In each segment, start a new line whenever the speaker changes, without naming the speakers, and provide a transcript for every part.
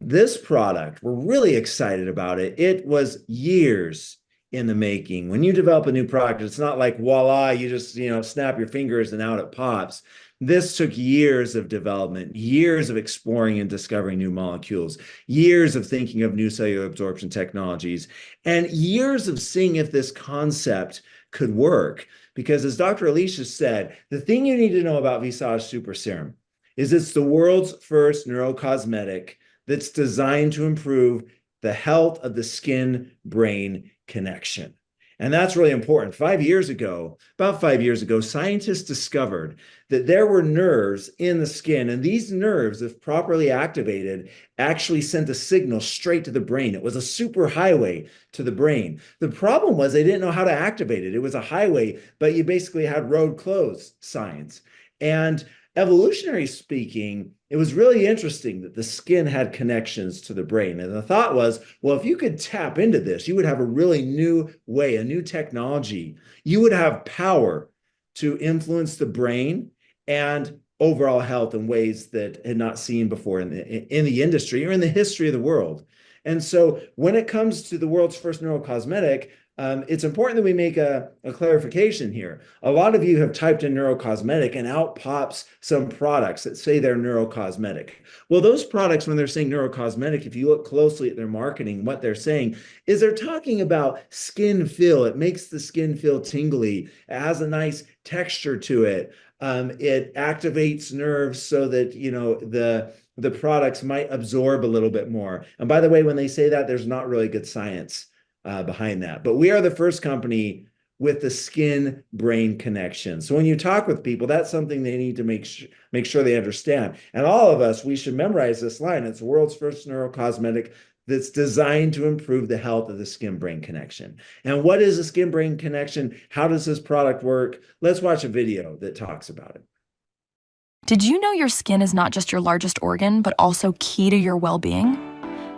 This product, we're really excited about it. It was years in the making. When you develop a new product, it's not like voila, you just, snap your fingers and out it pops. This took years of development, years of exploring and discovering new molecules, years of thinking of new cellular absorption technologies, and years of seeing if this concept could work. Because as Dr. Alicia said, the thing you need to know about Visage Super Serum is it's the world's first neurocosmetic that's designed to improve the health of the skin brain connection. And that's really important. About 5 years ago, scientists discovered that there were nerves in the skin, and these nerves, if properly activated, actually sent a signal straight to the brain. It was a super highway to the brain. The problem was they didn't know how to activate it. It was a highway, but you basically had road closed science. And evolutionary speaking, it was really interesting that the skin had connections to the brain. And the thought was, well, if you could tap into this, you would have a really new way, a new technology. You would have power to influence the brain and overall health in ways that had not seen before in the industry or in the history of the world. And so when it comes to the world's first neurocosmetic, it's important that we make a clarification here. A lot of you have typed in neurocosmetic and out pops some products that say they're neurocosmetic. Well, those products, when they're saying neurocosmetic, if you look closely at their marketing, what they're saying is they're talking about skin feel. It makes the skin feel tingly. It has a nice texture to it. It activates nerves so that, the products might absorb a little bit more. And by the way, when they say that, there's not really good science behind that. But we are the first company with the skin brain connection. So when you talk with people, that's something they need to make sure they understand. And all of us, we should memorize this line. It's the world's first neurocosmetic that's designed to improve the health of the skin brain connection. And what is a skin brain connection? How does this product work? Let's watch a video that talks about it.
Did you know your skin is not just your largest organ, but also key to your well-being?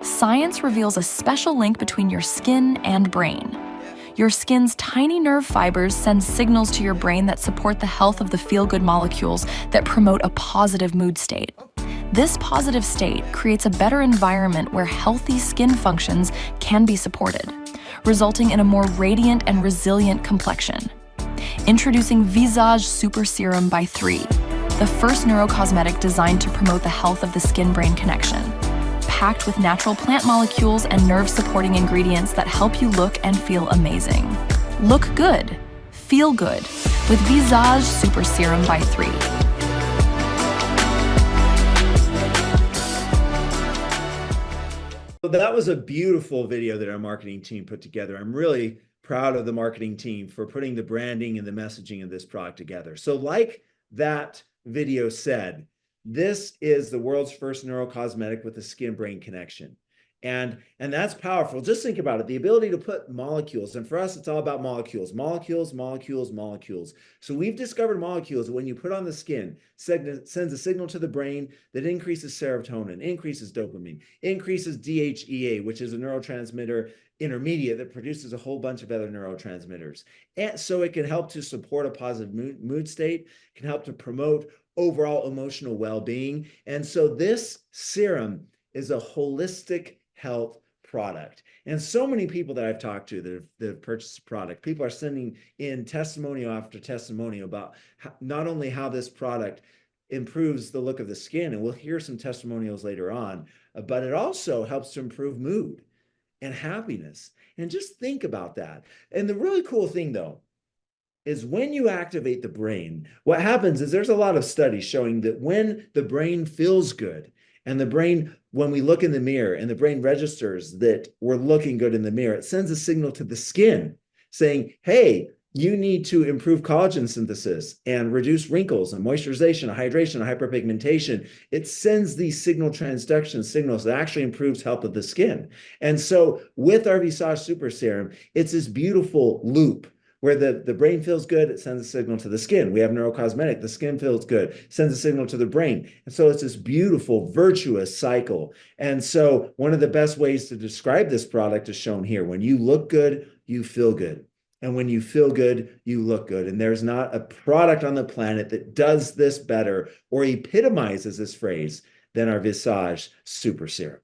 Science reveals a special link between your skin and brain. Your skin's tiny nerve fibers send signals to your brain that support the health of the feel-good molecules that promote a positive mood state. This positive state creates a better environment where healthy skin functions can be supported, resulting in a more radiant and resilient complexion. Introducing Visage Super Serum by 3, the first neurocosmetic designed to promote the health of the skin-brain connection. Packed with natural plant molecules and nerve-supporting ingredients that help you look and feel amazing. Look good, feel good, with Visage Super Serum by 3.
So that was a beautiful video that our marketing team put together. I'm really proud of the marketing team for putting the branding and the messaging of this product together. So like that video said, this is the world's first neurocosmetic with a skin-brain connection. And that's powerful. Just think about it, the ability to put molecules, and for us, it's all about molecules, molecules, molecules, molecules. So we've discovered molecules that when you put on the skin, sends a signal to the brain that increases serotonin, increases dopamine, increases DHEA, which is a neurotransmitter intermediate that produces a whole bunch of other neurotransmitters. And so it can help to support a positive mood state, can help to promote overall emotional well-being. And so this serum is a holistic health product. And so many people that I've talked to that have purchased the product, people are sending in testimonial after testimonial about not only how this product improves the look of the skin, and we'll hear some testimonials later on, but it also helps to improve mood and happiness. And just think about that. And the really cool thing, though, is when you activate the brain, what happens is there's a lot of studies showing that when the brain feels good, and the brain, when we look in the mirror and the brain registers that we're looking good in the mirror, it sends a signal to the skin saying, hey, you need to improve collagen synthesis and reduce wrinkles and moisturization, and hydration, and hyperpigmentation. It sends these signal transduction signals that actually improves health of the skin. And so with our Visage Super Serum, it's this beautiful loop where the brain feels good, it sends a signal to the skin. We have neurocosmetic, the skin feels good, sends a signal to the brain. And so it's this beautiful, virtuous cycle. And so one of the best ways to describe this product is shown here. When you look good, you feel good. And when you feel good, you look good. And there's not a product on the planet that does this better or epitomizes this phrase than our Visage Super Serum.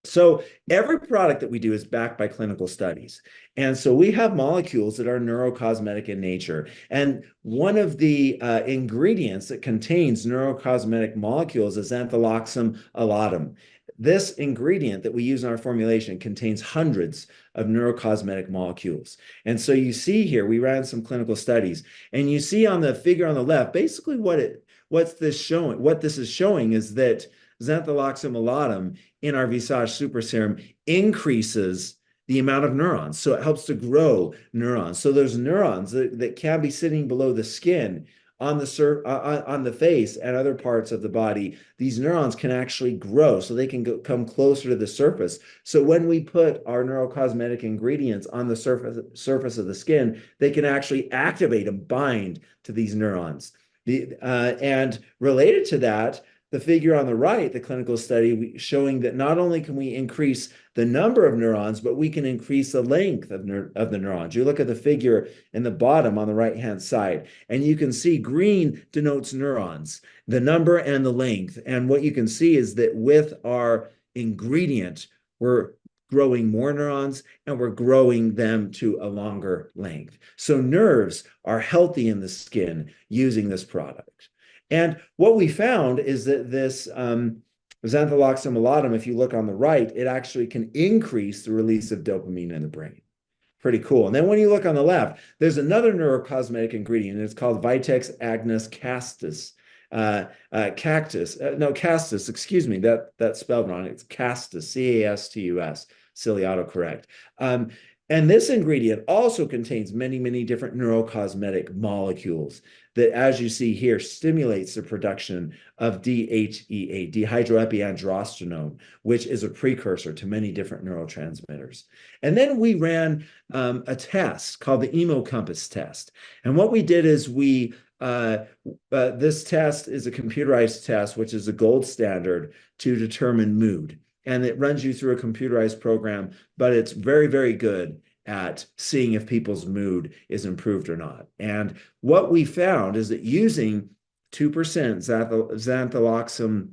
So every product that we do is backed by clinical studies. And so we have molecules that are neurocosmetic in nature. And one of the ingredients that contains neurocosmetic molecules is xantholoxum alatum. This ingredient that we use in our formulation contains hundreds of neurocosmetic molecules. And so you see here, we ran some clinical studies, and you see on the figure on the left, basically what this is showing is that xantholoxum alatum in our Visage Super Serum increases the amount of neurons. So it helps to grow neurons. So there's neurons that can be sitting below the skin on the face and other parts of the body. These neurons can actually grow so they can come closer to the surface. So when we put our neurocosmetic ingredients on the surface of the skin, they can actually activate and bind to these neurons. And related to that, the figure on the right, the clinical study showing that not only can we increase the number of neurons, but we can increase the length of the neurons. You look at the figure in the bottom on the right-hand side, and you can see green denotes neurons, the number and the length. And what you can see is that with our ingredient, we're growing more neurons and we're growing them to a longer length. So nerves are healthy in the skin using this product. And what we found is that this xantholoxum alatum, if you look on the right, it actually can increase the release of dopamine in the brain. Pretty cool. And then when you look on the left, there's another neurocosmetic ingredient. And it's called Vitex agnus castus. Castus, excuse me, that's spelled wrong. It's castus, C-A-S-T-U-S, silly autocorrect. And this ingredient also contains many, many different neurocosmetic molecules that, as you see here, stimulates the production of DHEA, dehydroepiandrosterone, which is a precursor to many different neurotransmitters. And then we ran a test called the EmoCompass test. And what we did is this test is a computerized test, which is a gold standard to determine mood. And it runs you through a computerized program, but it's very, very good at seeing if people's mood is improved or not. And what we found is that using 2% xantholoxum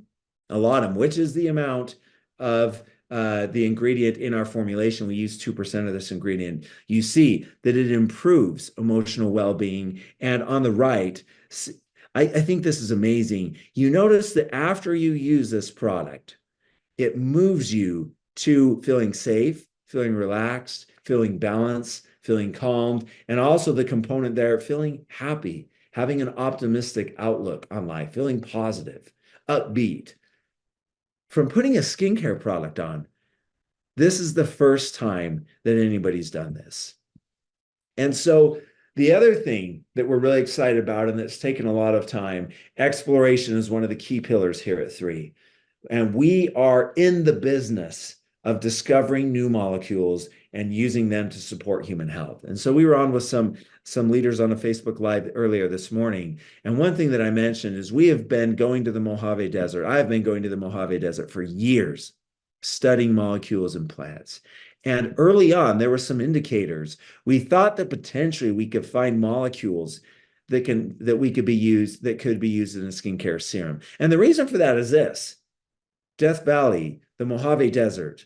alatum, which is the amount of the ingredient in our formulation, we use 2% of this ingredient, you see that it improves emotional well-being. And on the right, I think this is amazing. You notice that after you use this product, it moves you to feeling safe, feeling relaxed, feeling balanced, feeling calmed, and also the component there, feeling happy, having an optimistic outlook on life, feeling positive, upbeat. From putting a skincare product on, this is the first time that anybody's done this. And so the other thing that we're really excited about, and that's taken a lot of time, exploration is one of the key pillars here at 3. And we are in the business of discovering new molecules and using them to support human health. And so we were on with some leaders on a Facebook Live earlier this morning. And one thing that I mentioned is we have been going to the Mojave Desert. I have been going to the Mojave Desert for years, studying molecules and plants. And early on, there were some indicators. We thought that potentially we could find molecules that could be used in a skincare serum. And the reason for that is this. Death Valley, the Mojave Desert,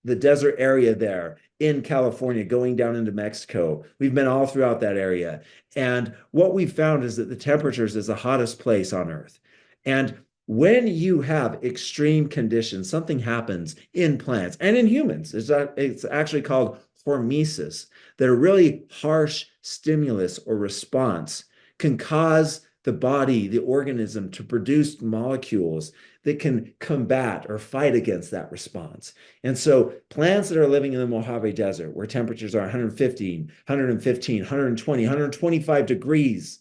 the desert area there in California, going down into Mexico. We've been all throughout that area. And what we've found is that the temperatures is the hottest place on Earth. And when you have extreme conditions, something happens in plants and in humans. It's actually called hormesis, that a really harsh stimulus or response can cause the body, the organism, to produce molecules that can combat or fight against that response. And so plants that are living in the Mojave Desert, where temperatures are 115, 120, 125 degrees,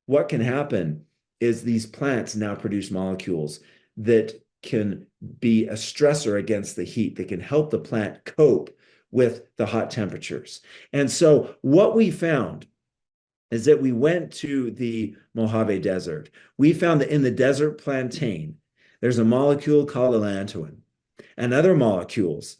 what can happen is these plants now produce molecules that can be a stressor against the heat, that can help the plant cope with the hot temperatures. And so what we found is that we went to the Mojave Desert. We found that in the desert plantain, there's a molecule called allantoin and other molecules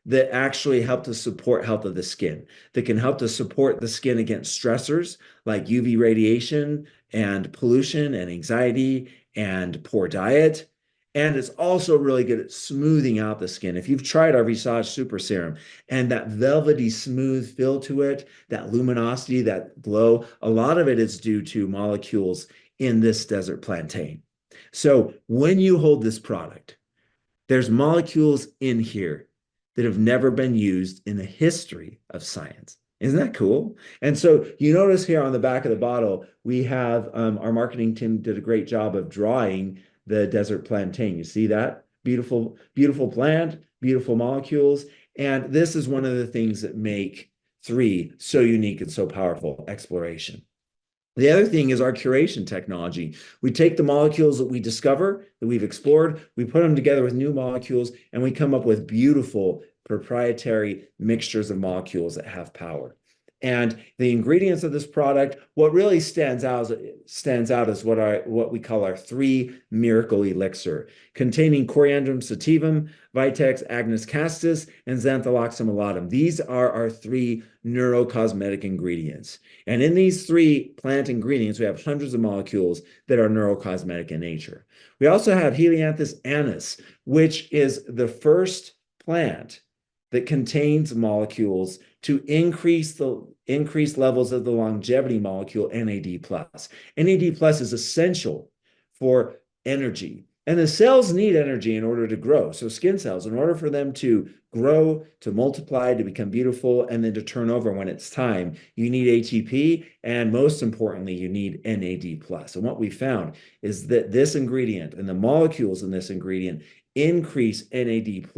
that actually help to support health of the skin, that can help to support the skin against stressors like UV radiation and pollution and anxiety and poor diet. And it's also really good at smoothing out the skin. If you've tried our Visage Super Serum and that velvety smooth feel to it, that luminosity, that glow, a lot of it is due to molecules in this desert plantain. So when you hold this product, there's molecules in here that have never been used in the history of science. Isn't that cool? And so you notice here on the back of the bottle, we have our marketing team did a great job of drawing the desert plantain. You see that? Beautiful, beautiful plant, beautiful molecules. And this is one of the things that make three so unique and so powerful: exploration. The other thing is our curation technology. We take the molecules that we discover, that we've explored, we put them together with new molecules, and we come up with beautiful proprietary mixtures of molecules that have power. And the ingredients of this product, what really stands out is what we call our three miracle elixir, containing Coriandrum sativum, Vitex agnus castus, and Xantholoxum alatum. These are our three neurocosmetic ingredients. And in these three plant ingredients, we have hundreds of molecules that are neurocosmetic in nature. We also have Helianthus annuus, which is the first plant that contains molecules to increase levels of the longevity molecule NAD+. NAD+ is essential for energy. And the cells need energy in order to grow. So skin cells, in order for them to grow, to multiply, to become beautiful, and then to turn over when it's time, you need ATP, and most importantly, you need NAD+. And what we found is that this ingredient and the molecules in this ingredient increase NAD+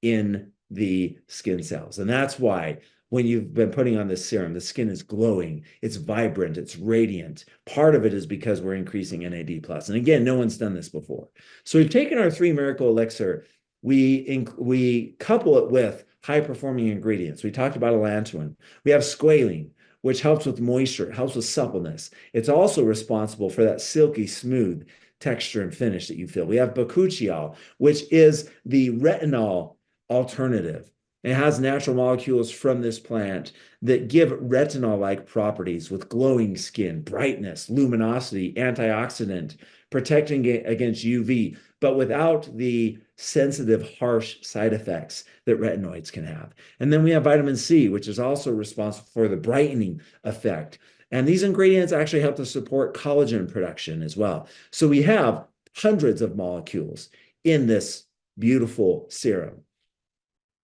in the skin cells. And that's why when you've been putting on this serum, the skin is glowing, it's vibrant, it's radiant. Part of it is because we're increasing NAD+. And again, no one's done this before. So we've taken our three miracle elixir, we couple it with high-performing ingredients. We talked about allantoin. We have squalene, which helps with moisture, helps with suppleness. It's also responsible for that silky smooth texture and finish that you feel. We have bakuchiol, which is the retinol alternative. It has natural molecules from this plant that give retinol-like properties with glowing skin, brightness, luminosity, antioxidant, protecting against UV, but without the sensitive, harsh side effects that retinoids can have. And then we have vitamin C, which is also responsible for the brightening effect. And these ingredients actually help to support collagen production as well. So we have hundreds of molecules in this beautiful serum.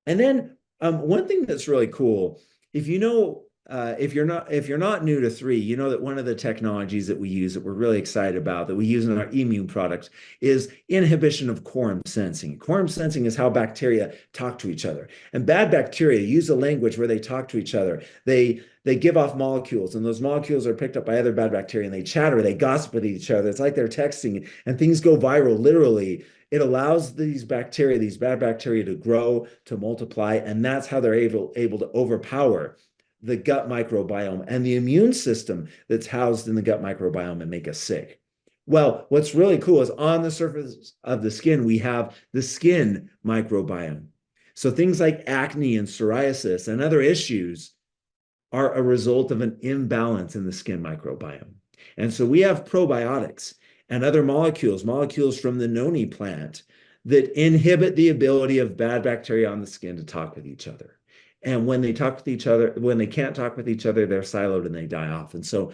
And then one thing that's really cool, if you know, if you're not new to three, you know that one of the technologies that we use that we're really excited about, that we use in our immune products, is inhibition of quorum sensing. Quorum sensing is how bacteria talk to each other. And bad bacteria use a language where they talk to each other. They give off molecules, and those molecules are picked up by other bad bacteria, and they chatter, they gossip with each other. It's like they're texting, and things go viral, literally. It allows these bacteria, these bad bacteria, to grow, to multiply, and that's how they're able to overpower the gut microbiome and the immune system that's housed in the gut microbiome and make us sick. Well, what's really cool is on the surface of the skin, we have the skin microbiome. So things like acne and psoriasis and other issues are a result of an imbalance in the skin microbiome. And so we have probiotics and other molecules from the noni plant that inhibit the ability of bad bacteria on the skin to talk with each other. And when they talk with each other, when they can't talk with each other, they're siloed and they die off. And so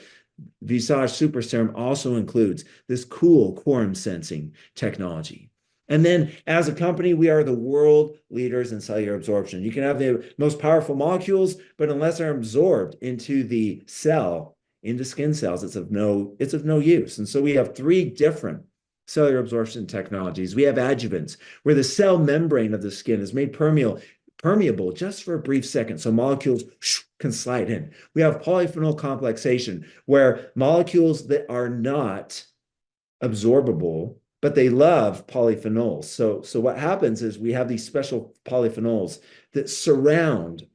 Visage Super Serum also includes this cool quorum sensing technology. And then as a company, we are the world leaders in cellular absorption. You can have the most powerful molecules, but unless they're absorbed into the cell, into skin cells, it's of no use. And so we have three different cellular absorption technologies. We have adjuvants, where the cell membrane of the skin is made permeable just for a brief second, so molecules can slide in. We have polyphenol complexation, where molecules that are not absorbable, but they love polyphenols. So what happens is we have these special polyphenols that surround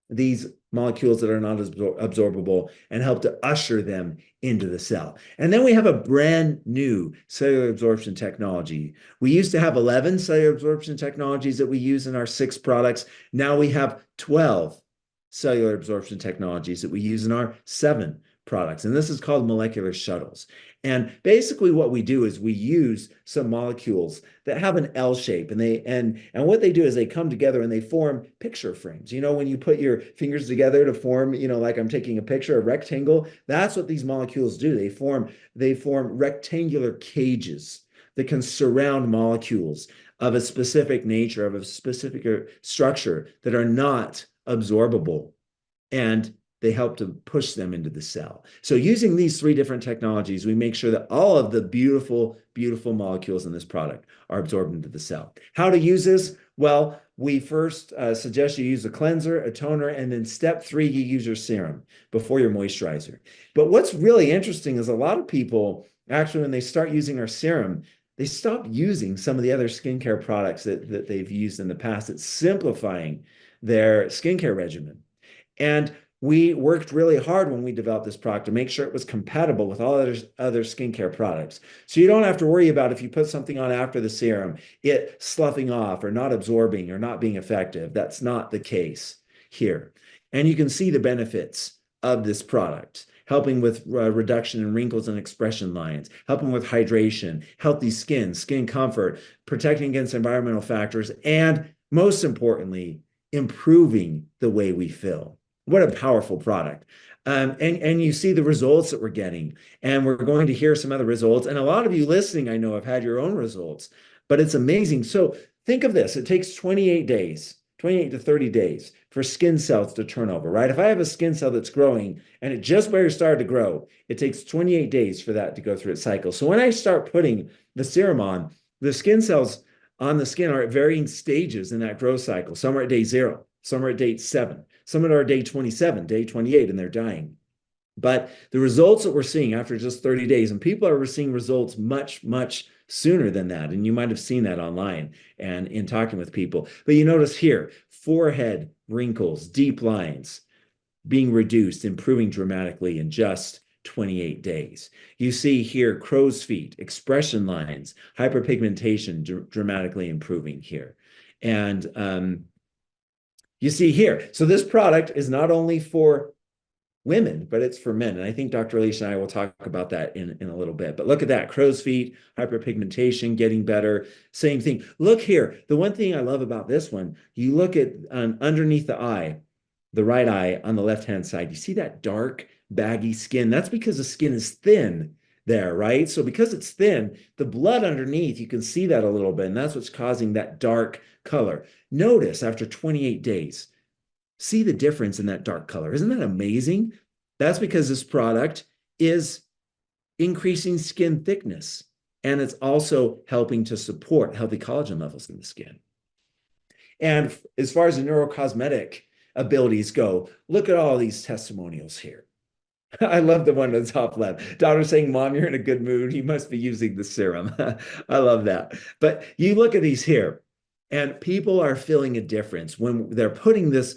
these molecules that are not absorbable and help to usher them into the cell. And then we have a brand new cellular absorption technology. We used to have 11 cellular absorption technologies that we use in our 6 products. Now we have 12 cellular absorption technologies that we use in our 7 products. And this is called molecular shuttles. And basically what we do is we use some molecules that have an L shape, and what they do is they come together and they form picture frames. You know, when you put your fingers together to form, like I'm taking a picture, a rectangle, that's what these molecules do. They form rectangular cages that can surround molecules of a specific nature, of a specific structure that are not absorbable, and they help to push them into the cell. So using these three different technologies, we make sure that all of the beautiful, beautiful molecules in this product are absorbed into the cell. How to use this? Well, we first suggest you use a cleanser, a toner, and then step 3, you use your serum before your moisturizer. But what's really interesting is a lot of people, actually, when they start using our serum, they stop using some of the other skincare products that they've used in the past. It's simplifying their skincare regimen. And we worked really hard when we developed this product to make sure it was compatible with all other skincare products. So you don't have to worry about if you put something on after the serum, it sloughing off or not absorbing or not being effective. That's not the case here. And you can see the benefits of this product, helping with reduction in wrinkles and expression lines, helping with hydration, healthy skin comfort, protecting against environmental factors, and most importantly, improving the way we feel. What a powerful product. And you see the results that we're getting. And we're going to hear some other results. And a lot of you listening, I know, have had your own results, but it's amazing. So think of this. It takes 28 days, 28 to 30 days for skin cells to turn over, right? If I have a skin cell that's growing and it just barely started to grow, it takes 28 days for that to go through its cycle. So when I start putting the serum on, the skin cells on the skin are at varying stages in that growth cycle. Some are at day 0, some are at day 7. Some are day 27, day 28, and they're dying. But the results that we're seeing after just 30 days, and people are seeing results much, much sooner than that. And you might have seen that online and in talking with people. But you notice here, forehead wrinkles, deep lines being reduced, improving dramatically in just 28 days. You see here crow's feet, expression lines, hyperpigmentation dramatically improving here. And you see here, so this product is not only for women, but it's for men. And I think Dr. Alicia and I will talk about that in a little bit. But look at that, crow's feet, hyperpigmentation, getting better, same thing. Look here, the one thing I love about this one, you look at underneath the eye, the right eye on the left-hand side, you see that dark, baggy skin? That's because the skin is thin there, right? So because it's thin, the blood underneath, you can see that a little bit, and that's what's causing that dark color. Notice after 28 days, see the difference in that dark color. Isn't that amazing? That's because this product is increasing skin thickness, and it's also helping to support healthy collagen levels in the skin. And as far as the neurocosmetic abilities go, look at all these testimonials here. I love the one on the top left. Daughter saying, Mom, you're in a good mood. You must be using the serum. I love that. But you look at these here, and people are feeling a difference when they're putting this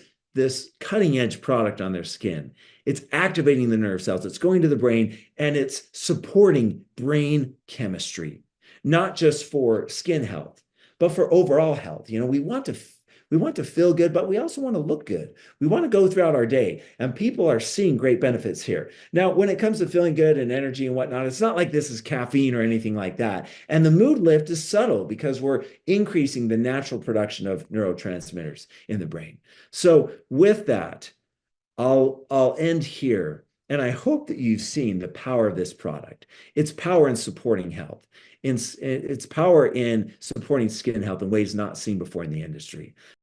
cutting edge product on their skin. It's activating the nerve cells. It's going to the brain, and it's supporting brain chemistry, not just for skin health, but for overall health. We want to feel good, but we also want to look good. We want to go throughout our day, and people are seeing great benefits here. Now, when it comes to feeling good and energy and whatnot, it's not like this is caffeine or anything like that. And the mood lift is subtle because we're increasing the natural production of neurotransmitters in the brain. So with that, I'll end here. And I hope that you've seen the power of this product. Its power in supporting health, its power in supporting skin health in ways not seen before in the industry.